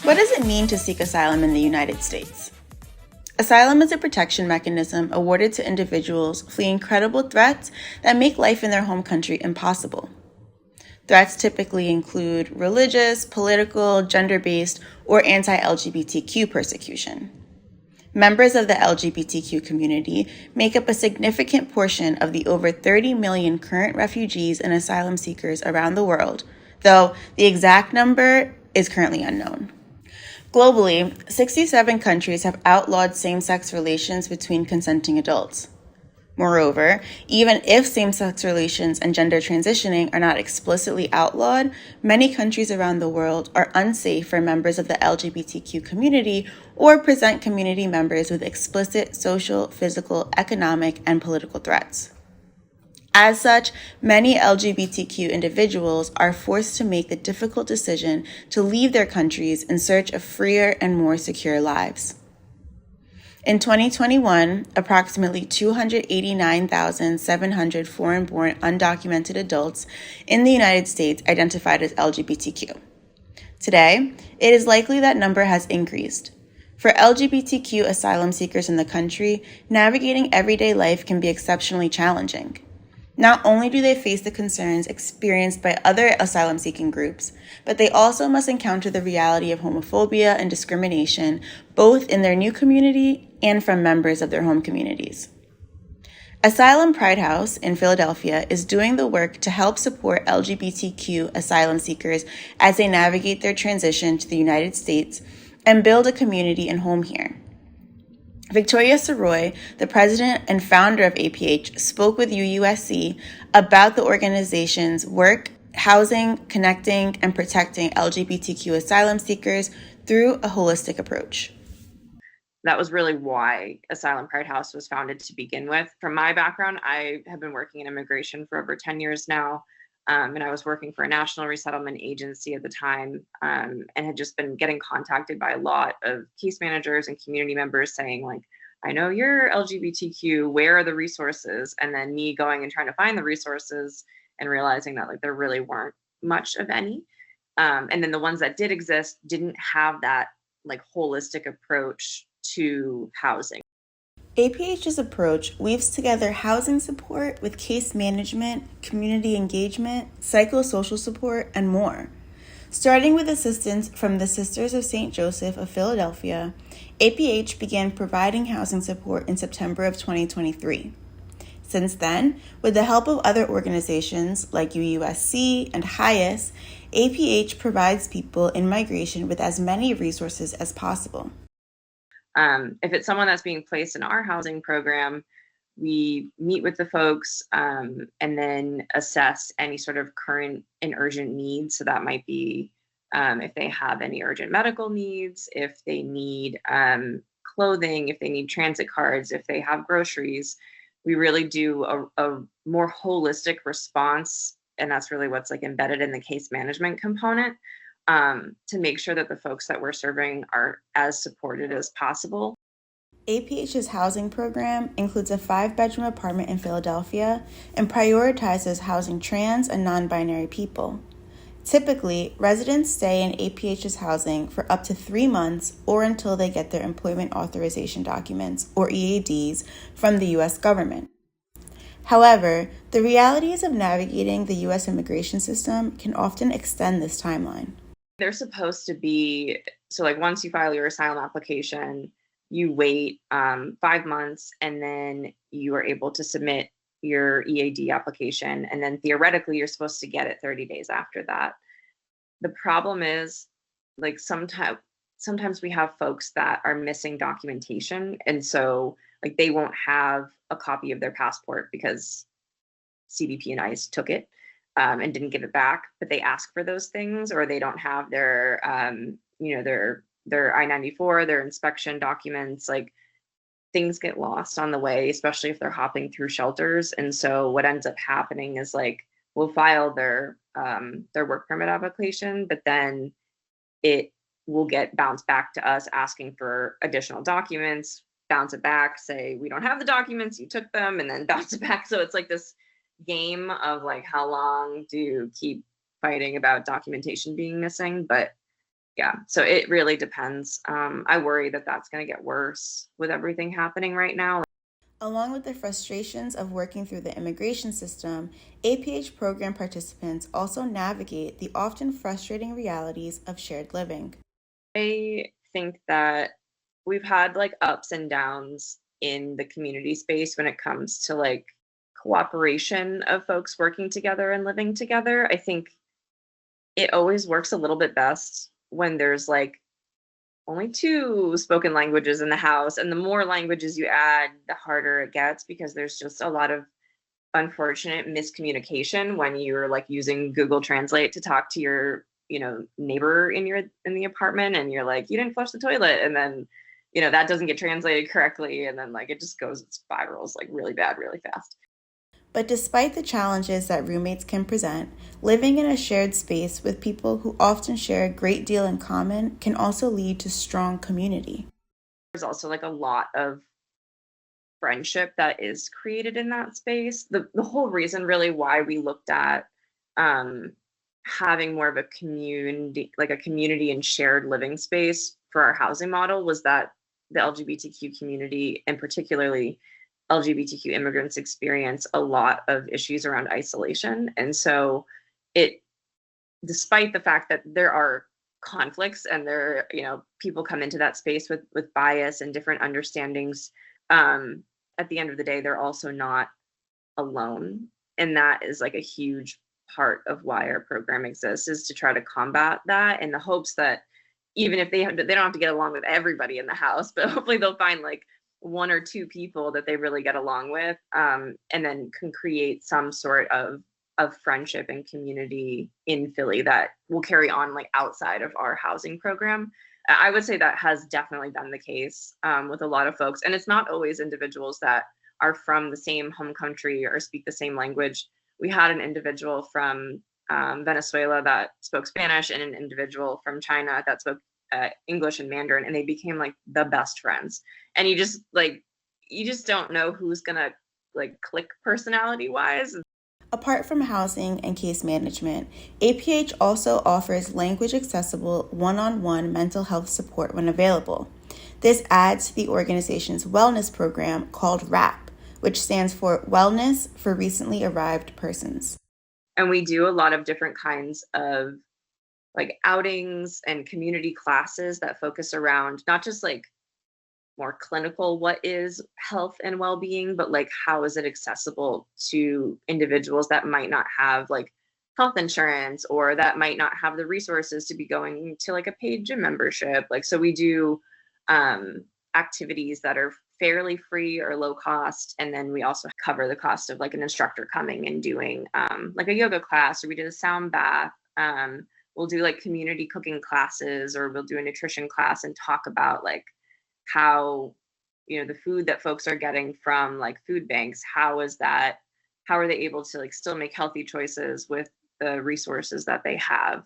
What does it mean to seek asylum in the United States? Asylum is a protection mechanism awarded to individuals fleeing credible threats that make life in their home country impossible. Threats typically include religious, political, gender-based, or anti-LGBTQ persecution. Members of the LGBTQ community make up a significant portion of the over 30 million current refugees and asylum seekers around the world, though the exact number is currently unknown. Globally, 67 countries have outlawed same-sex relations between consenting adults. Moreover, even if same-sex relations and gender transitioning are not explicitly outlawed, many countries around the world are unsafe for members of the LGBTQ community or present community members with explicit social, physical, economic, and political threats. As such, many LGBTQ individuals are forced to make the difficult decision to leave their countries in search of freer and more secure lives. In 2021, approximately 289,700 foreign-born undocumented adults in the United States identified as LGBTQ. Today, it is likely that number has increased. For LGBTQ asylum seekers in the country, navigating everyday life can be exceptionally challenging. Not only do they face the concerns experienced by other asylum-seeking groups, but they also must encounter the reality of homophobia and discrimination, both in their new community and from members of their home communities. Asylum Pride House in Philadelphia is doing the work to help support LGBTQ asylum seekers as they navigate their transition to the United States and build a community and home here. Victoria Sirois, the president and founder of APH, spoke with UUSC about the organization's work housing, connecting, and protecting LGBTQ asylum seekers through a holistic approach. That was really why Asylum Pride House was founded to begin with. From my background, I have been working in immigration for over 10 years now, and I was working for a national resettlement agency at the time, and had just been getting contacted by a lot of case managers and community members saying, like, I know you're LGBTQ, where are the resources? And then me going and trying to find the resources and realizing that like there really weren't much of any. And then the ones that did exist didn't have that like holistic approach to housing. APH's approach weaves together housing support with case management, community engagement, psychosocial support, and more. Starting with assistance from the Sisters of St. Joseph of Philadelphia, APH began providing housing support in September of 2023. Since then, with the help of other organizations like UUSC and HIAS, APH provides people in migration with as many resources as possible. If it's someone that's being placed in our housing program, we meet with the folks and then assess any sort of current and urgent needs. So that might be if they have any urgent medical needs, if they need clothing, if they need transit cards, if they have groceries. We really do a more holistic response. And that's really what's like embedded in the case management component. To make sure that the folks that we're serving are as supported as possible. APH's housing program includes a 5-bedroom apartment in Philadelphia and prioritizes housing trans and non-binary people. Typically, residents stay in APH's housing for up to 3 months or until they get their employment authorization documents, or EADs, from the U.S. government. However, the realities of navigating the U.S. immigration system can often extend this timeline. They're supposed to be, so like once you file your asylum application, you wait 5 months and then you are able to submit your EAD application. And then theoretically, you're supposed to get it 30 days after that. The problem is like sometimes we have folks that are missing documentation. And so like they won't have a copy of their passport because CBP and ICE took it. And didn't give it back, but they ask for those things, or they don't have their, their I-94, their inspection documents. Like things get lost on the way, especially if they're hopping through shelters. And so what ends up happening is like we'll file their work permit application, but then it will get bounced back to us asking for additional documents, bounce it back, say we don't have the documents, you took them, and then bounce it back. So it's like this game of like how long do you keep fighting about documentation being missing. But Yeah, so it really depends. I worry that that's going to get worse with everything happening right now. Along with the frustrations of working through the immigration system, APH program participants also navigate the often frustrating realities of shared living. I think that we've had like ups and downs in the community space when it comes to like cooperation of folks working together and living together. I think it always works a little bit best when there's like only two spoken languages in the house, and the more languages you add, the harder it gets because there's just a lot of unfortunate miscommunication when you're like using Google Translate to talk to your, neighbor in the apartment, and you're like, you didn't flush the toilet, and then that doesn't get translated correctly, and then like it just goes, it spirals like really bad really fast. But despite the challenges that roommates can present, living in a shared space with people who often share a great deal in common can also lead to strong community. There's also like a lot of friendship that is created in that space. The whole reason really why we looked at having more of a community and shared living space for our housing model was that the LGBTQ community, and particularly LGBTQ immigrants, experience a lot of issues around isolation. And so despite the fact that there are conflicts and people come into that space with bias and different understandings, at the end of the day, they're also not alone. And that is like a huge part of why our program exists, is to try to combat that, in the hopes that even if they don't have to get along with everybody in the house, but hopefully they'll find like one or two people that they really get along with, and then can create some sort of friendship and community in Philly that will carry on like outside of our housing program. I would say that has definitely been the case with a lot of folks. And it's not always individuals that are from the same home country or speak the same language. We had an individual from Venezuela that spoke Spanish, and an individual from China that spoke English and Mandarin, and they became like the best friends. And you just don't know who's gonna like click personality wise. Apart from housing and case management, APH also offers language-accessible one-on-one mental health support when available. This adds to the organization's wellness program called WRAP, which stands for Wellness for Recently Arrived Persons. And we do a lot of different kinds of like outings and community classes that focus around not just like more clinical, what is health and well-being, but like how is it accessible to individuals that might not have like health insurance, or that might not have the resources to be going to like a paid gym membership. Like, so we do activities that are fairly free or low cost, and then we also cover the cost of like an instructor coming and doing like a yoga class, or we did a sound bath. We'll do like community cooking classes, or we'll do a nutrition class and talk about like how the food that folks are getting from like food banks, how are they able to like still make healthy choices with the resources that they have.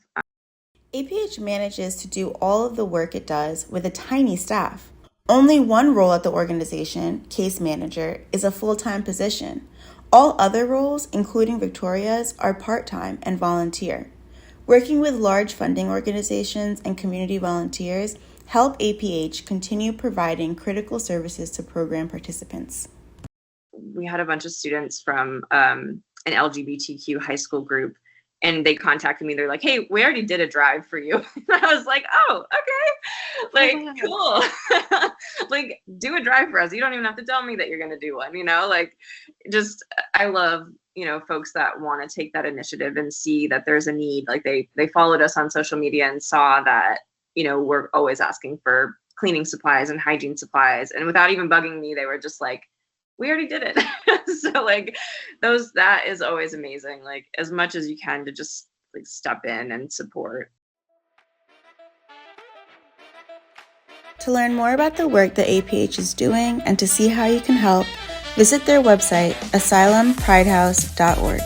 APH manages to do all of the work it does with a tiny staff. Only one role at the organization, case manager, is a full-time position. All other roles, including Victoria's, are part-time and volunteer. Working with large funding organizations and community volunteers help APH continue providing critical services to program participants. We had a bunch of students from an LGBTQ high school group, and they contacted me. They're like, hey, we already did a drive for you. And I was like, oh, okay. Like, cool. Like, do a drive for us. You don't even have to tell me that you're going to do one, like, just, I love, folks that want to take that initiative and see that there's a need. Like they followed us on social media and saw that, we're always asking for cleaning supplies and hygiene supplies. And without even bugging me, they were just like, we already did it. So like that is always amazing. Like as much as you can to just like step in and support. To learn more about the work that APH is doing and to see how you can help, visit their website, asylumpridehouse.org.